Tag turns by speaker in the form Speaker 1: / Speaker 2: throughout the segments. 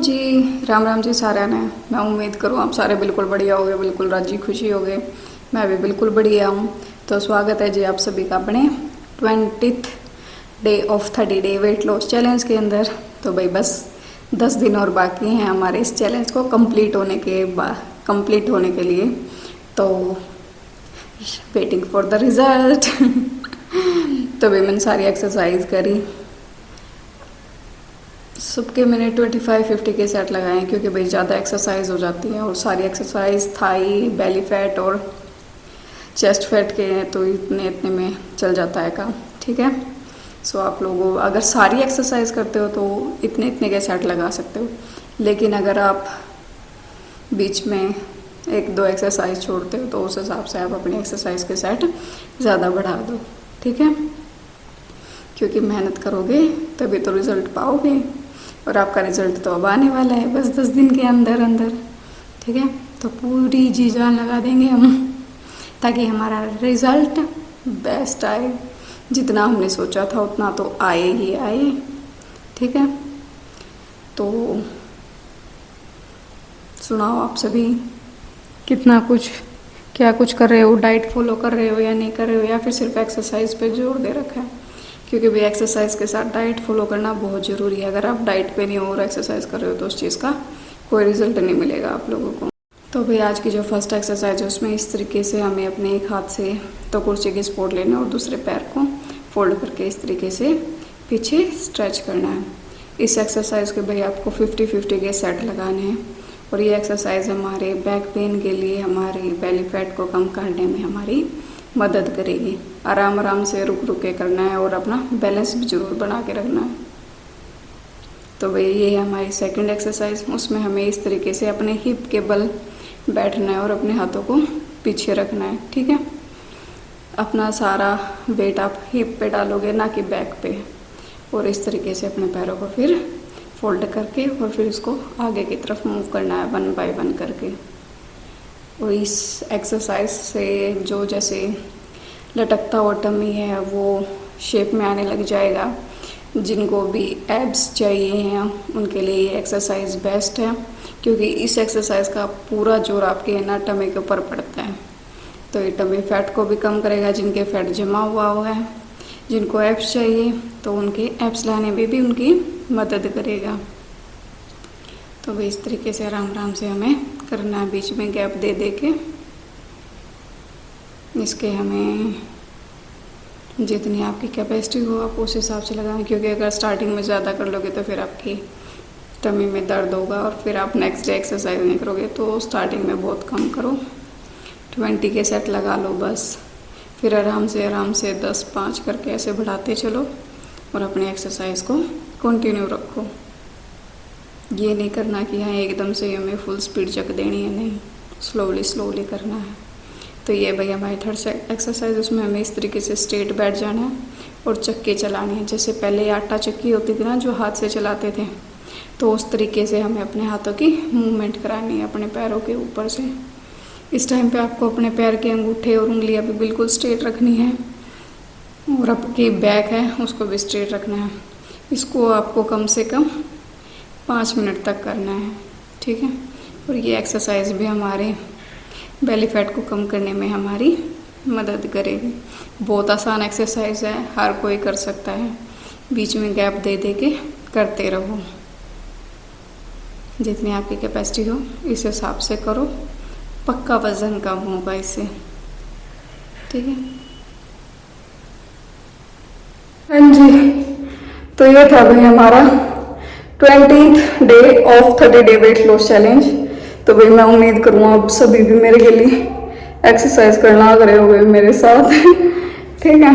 Speaker 1: जी, राम राम जी सारे ने। मैं उम्मीद करूँ आप सारे बिल्कुल बढ़िया होगे, बिल्कुल राजी खुशी होगे। मैं भी बिल्कुल बढ़िया हूँ। तो स्वागत है जी आप सभी का अपने 20th day of 30 day weight loss challenge के अंदर। तो भाई बस 10 दिन और बाकी हैं हमारे इस चैलेंज को कंप्लीट होने के लिए। तो वेटिंग फॉर द रिजल्ट। तो भाई मैंने सारी एक्सरसाइज करी, सबके मैंने 25-50 के सेट लगाए हैं, क्योंकि भाई ज़्यादा एक्सरसाइज हो जाती है और सारी एक्सरसाइज थाई, बेली फैट और चेस्ट फैट के हैं, तो इतने इतने में चल जाता है काम। ठीक है, सो आप लोगों अगर सारी एक्सरसाइज करते हो तो इतने इतने के सेट लगा सकते हो, लेकिन अगर आप बीच में 1-2 एक्सरसाइज छोड़ते हो तो उस हिसाब से आप अपनी एक्सरसाइज के सेट ज़्यादा बढ़ा दो। ठीक है, क्योंकि मेहनत करोगे तभी तो रिज़ल्ट पाओगे, और आपका रिज़ल्ट तो अब आने वाला है बस 10 दिन के अंदर अंदर। ठीक है, तो पूरी जी जान लगा देंगे हम, ताकि हमारा रिज़ल्ट बेस्ट आए। जितना हमने सोचा था उतना तो आए ही आए। ठीक है, तो सुनाओ आप सभी, कितना कुछ क्या कुछ कर रहे हो, डाइट फॉलो कर रहे हो या नहीं कर रहे हो, या फिर सिर्फ एक्सरसाइज पे जोर दे रखा है। क्योंकि भाई एक्सरसाइज के साथ डाइट फॉलो करना बहुत ज़रूरी है। अगर आप डाइट पे नहीं हो और एक्सरसाइज कर रहे हो तो उस चीज़ का कोई रिजल्ट नहीं मिलेगा आप लोगों को। तो भाई आज की जो फर्स्ट एक्सरसाइज है उसमें इस तरीके से हमें अपने एक हाथ से तो कुर्सी की सपोर्ट लेना है और दूसरे पैर को फोल्ड करके इस तरीके से पीछे स्ट्रेच करना है। इस एक्सरसाइज के भाई आपको 50-50 के सेट लगाने हैं, और ये एक्सरसाइज हमारे बैक पेन के लिए, हमारी बेली फैट को कम करने में हमारी मदद करेगी। आराम आराम से रुक रुक के करना है और अपना बैलेंस भी जरूर बना के रखना है। तो भाई ये है हमारी सेकंड एक्सरसाइज। उसमें हमें इस तरीके से अपने हिप के बल बैठना है और अपने हाथों को पीछे रखना है। ठीक है, अपना सारा वेट आप हिप पे डालोगे, ना कि बैक पे, और इस तरीके से अपने पैरों को फिर फोल्ड करके और फिर इसको आगे की तरफ मूव करना है 1 बाय 1 करके। और इस एक्सरसाइज से जो जैसे लटकता हुआ टमी है वो शेप में आने लग जाएगा। जिनको भी एब्स चाहिए हैं उनके लिए ये एक्सरसाइज बेस्ट है, क्योंकि इस एक्सरसाइज का पूरा जोर आपके ना टमी के ऊपर पड़ता है। तो ये टमी फैट को भी कम करेगा, जिनके फैट जमा हुआ है। जिनको एब्स चाहिए तो उनके एब्स लाने में भी उनकी मदद करेगा। तो भाई इस तरीके से आराम आराम से हमें करना है, बीच में गैप दे दे के। इसके हमें जितनी आपकी कैपेसिटी हो आप उस हिसाब से लगाएं, क्योंकि अगर स्टार्टिंग में ज़्यादा कर लोगे तो फिर आपकी टमी में दर्द होगा और फिर आप नेक्स्ट डे एक्सरसाइज नहीं करोगे। तो स्टार्टिंग में बहुत कम करो, 20 के सेट लगा लो बस। फिर आराम से 10-5 करके ऐसे बढ़ाते चलो और अपनी एक्सरसाइज को कंटिन्यू रखो। ये नहीं करना कि हाँ एकदम से हमें फुल स्पीड चक देनी है, नहीं, स्लोली करना है। तो ये भाई हमारी थर्ड एक्सरसाइज, उसमें हमें इस तरीके से स्ट्रेट बैठ जाना है और चक्के चलाने हैं। जैसे पहले आटा चक्की होती थी ना जो हाथ से चलाते थे, तो उस तरीके से हमें अपने हाथों की मूवमेंट करानी है अपने पैरों के ऊपर से। इस टाइम पे आपको अपने पैर के अंगूठे और उंगलियां भी बिल्कुल स्ट्रेट रखनी है, और आपकी बैक है उसको भी स्ट्रेट रखना है। इसको आपको कम से कम 5 मिनट तक करना है। ठीक है, और ये एक्सरसाइज भी हमारे बेली फैट को कम करने में हमारी मदद करेगी। बहुत आसान एक्सरसाइज है, हर कोई कर सकता है। बीच में गैप दे दे के करते रहो, जितनी आपकी कैपेसिटी हो इस हिसाब से करो। पक्का वजन कम होगा इससे। ठीक है, हाँ जी। तो ये था भाई हमारा 20th day of 30 day weight loss challenge. तो भाई मैं उम्मीद करूँगा आप सभी भी मेरे के लिए एक्सरसाइज करना लग रहे होगे मेरे साथ। ठीक है,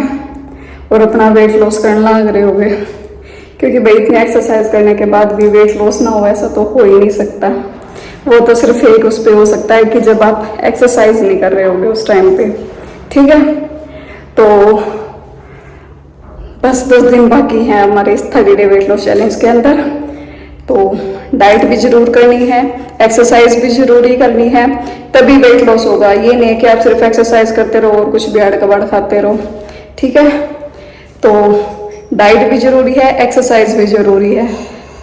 Speaker 1: और अपना वेट लॉस करना लग रहे होगे, क्योंकि भाई इतनी एक्सरसाइज करने के बाद भी वेट लॉस ना हो ऐसा तो हो ही नहीं सकता। वो तो सिर्फ एक उस पर हो सकता है कि जब आप एक्सरसाइज नहीं कर रहे होगे उस टाइम पे। ठीक है, तो बस 10 दिन बाकी हैं हमारे इस 30 डे वेट लॉस चैलेंज के अंदर। तो डाइट भी जरूर करनी है, एक्सरसाइज भी जरूरी करनी है, तभी वेट लॉस होगा। ये नहीं है कि आप सिर्फ एक्सरसाइज करते रहो और कुछ भी आड़ कबाड़ खाते रहो। ठीक है, तो डाइट भी जरूरी है, एक्सरसाइज भी जरूरी है।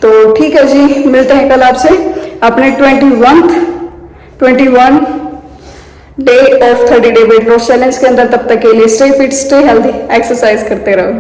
Speaker 1: तो ठीक है जी, मिलते हैं कल आपसे अपने 21 day of 30 day weight loss challenge के अंदर। तब तक के लिए stay fit, stay healthy, exercise करते रहो।